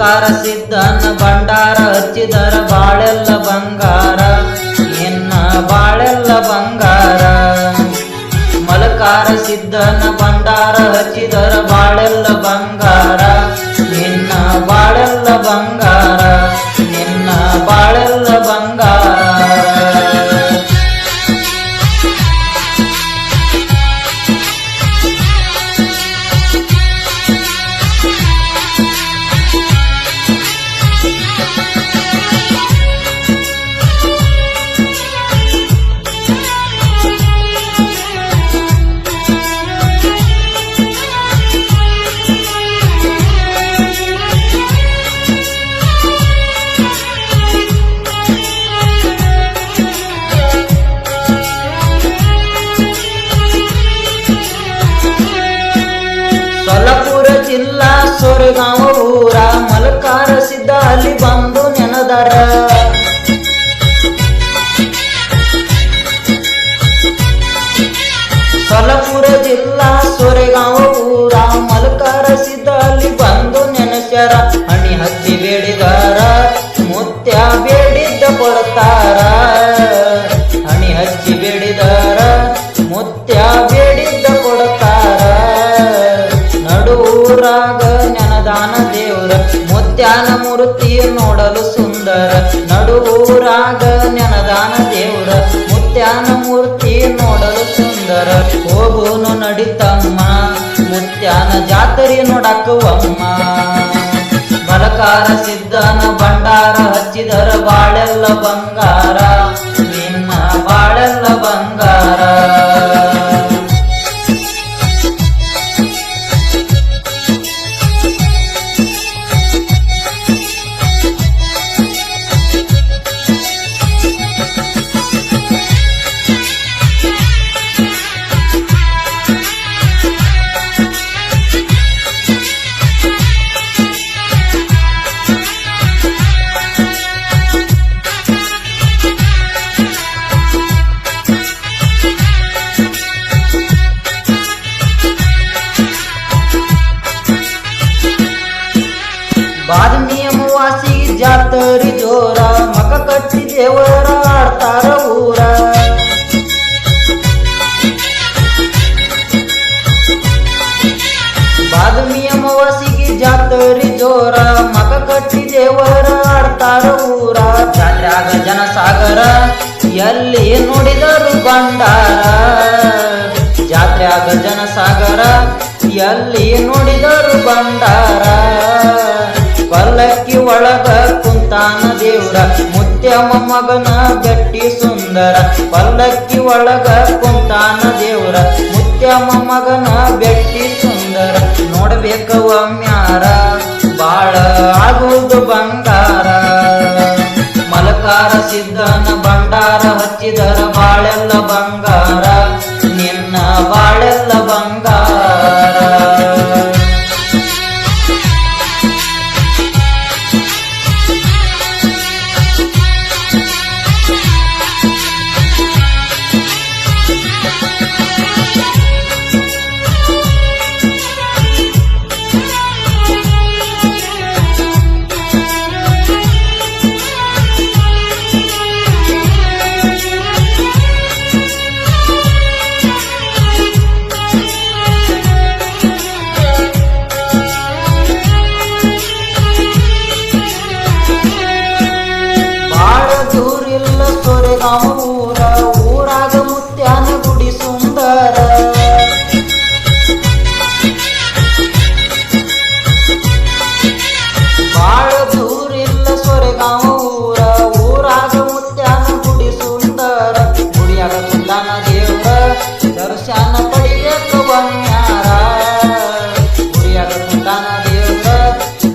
ಮಲಕಾರ ಸಿದ್ದನ ಭಂಡಾರ ಹಚ್ಚಿದರ ಬಾಳೆಲ್ಲ ಬಂಗಾರ, ನಿನ್ನ ಬಾಳೆಲ್ಲ ಬಂಗಾರ. ಮಲಕಾರ ಸಿದ್ದನ ಭಂಡಾರ ಹಚ್ಚಿದರ ಬಾಳೆಲ್ಲ ಬಂಗಾರ, ನಿನ್ನ ಬಾಳೆಲ್ಲ ಬಂಗಾರ, ನಿನ್ನ ಬಾಳೆಲ್ಲ ಬಂಗಾರ. ಸೊಲ್ಲಪುರ ಜಿಲ್ಲಾ ಸೊರಗಾಂವ ಊರ ಮಲಕಾರ ಸಿದ್ದ ಅಲ್ಲಿ ಬಂದು ನೆನದರ. ಸೊಲ್ಲಪುರ ಜಿಲ್ಲಾ ಸೊರಗಾಂವ ಊರ ಮಲಕಾರ ಸಿದ್ದ ಅಲ್ಲಿ ಬಂದು ನೆನೆಸ್ಯಾರ. ಹಣಿ ಹಚ್ಚಿ ಬೇಡಿದಾರ ಮುತ್ಯ ಬೇಡಿದ್ದ ಕೊಡ್ತಾರ. ಹಣಿ ಹಚ್ಚಿ ಬೇಡಿದಾರ ಮುತ್ಯ ಬೇಡಿದ್ದ ಕೊಡ್ತಾರ. ನಡುವೂರಾಗ ನೆನದಾನ ದೇವ್ರ ಮುತ್ಯಾನ ಮೂರ್ತಿ ನೋಡಲು ಸುಂದರ. ನಡುವೂರಾಗ ನೆನದಾನ ದೇವ್ರ ಮುತ್ಯಾನ ಮೂರ್ತಿ ನೋಡಲು ಸುಂದರ. ಹೋಗುನು ನಡಿತಮ್ಮ ಮುತ್ಯಾನ ಜಾತ್ರೆ ನೋಡಕ್ಕವಮ್ಮ. ಮಲಕಾರ ಸಿದ್ದನ ಭಂಡಾರ ಹಚ್ಚಿದರ ಬಾಳೆಲ್ಲ ಬಂಗಾರ, ನಿನ್ನ ಬಾಳೆಲ್ಲ ಬಂಗಾರ. ಬಾದ್ಮಿ ಅಮಾವಾಸಿ ಜಾತರಿ ಜೋರ, ಮಕ ಕಟ್ಟಿ ದೇವರ ಆಡ್ತಾರ ಊರ. ಬಾದ್ಮಿ ಅಮಾವಾಸಿಗೆ ಜಾತರಿ ಜೋರ, ಮಕ ಕಟ್ಟಿ ದೇವರ ಆಡ್ತಾರ ಊರ. ಜಾತ್ರ್ಯಾಗ ಜನಸಾಗರ ಎಲ್ಲಿ ನೋಡಿದರು ಭಂಡಾರ. ಜಾತ್ರ್ಯಾಗ ಜನಸಾಗರ ಎಲ್ಲಿ ನೋಡಿದರು ಭಂಡಾರ. ಪಲ್ಲಕ್ಕಿ ಒಳಗ ಕುಂತಾನ ದೇವ್ರ ಮುತ್ಯಮ್ಮ ಮಗನ ಗಟ್ಟಿ ಸುಂದರ. ಪಲ್ಲಕ್ಕಿ ಒಳಗ ಕುಂತಾನ ದೇವ್ರ ಮುತ್ಯಮ್ಮ ಮಗನ ಬೆಟ್ಟಿ ಸುಂದರ. ನೋಡ್ಬೇಕ ಒಮ್ಮ್ಯಾರ ಬಾಳ ಆಗುವುದು ಬಂಗಾರ. ಮಲಕಾರ ಸಿದ್ದನ ಭಂಡಾರ ಹಚ್ಚಿದರ ಬಾಳೆಲ್ಲ ಬಂಗಾರ, ನಿನ್ನ ಬಾಳೆಲ್ಲ ಬಂಗಾರ. ಊರ ಊರಾಗ ಮುತ್ಯಾನ ಗುಡಿ ಸುಂದರ. ಬಾಳ ದೂರಿಲ್ಲ ಸೊರಗಾಂವ ಊರ ಊರಾಗ ಮುತ್ಯಾನ ಗುಡಿ ಸುಂದರ. ಗುಡಿಯಾಗ ಕುಂದಾನ ದೇವ್ರ ದರ್ಶನ ಪಡಿಬೇಕು ಒಮ್ಮ್ಯಾರ. ಗುಡಿಯಾಗ ಕುಂದಾನ ದೇವ್ರ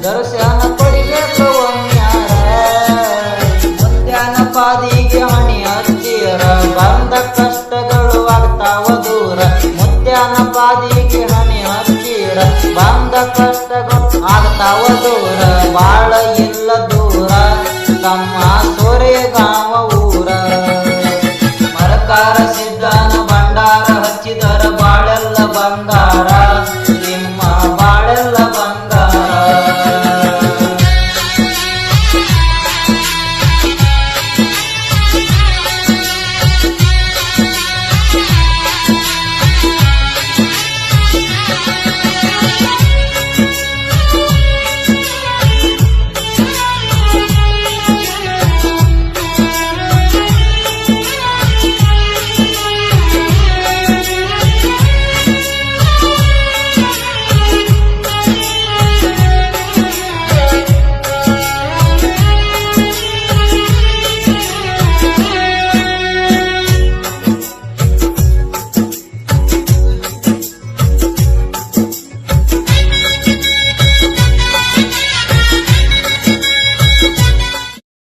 ದರ್ಶನ ಪಡಿಬೇಕು ಒಮ್ಮ್ಯಾರ. ಮುತ್ಯಾನ ಪಾದಿಗೆ ಹಣಿ ಹಚ್ಚಿರ ಬಂದ ಕಷ್ಟಗಳು ಆಗ್ತಾವ ದೂರ. ಮುತ್ಯಾನ ಪಾದಿಗೆ ಹಣಿ ಹಚ್ಚಿರ ಬಂದ ಕಷ್ಟಗಳು ಆಗ್ತಾವ ದೂರ. ಬಾಳ ಇಲ್ಲ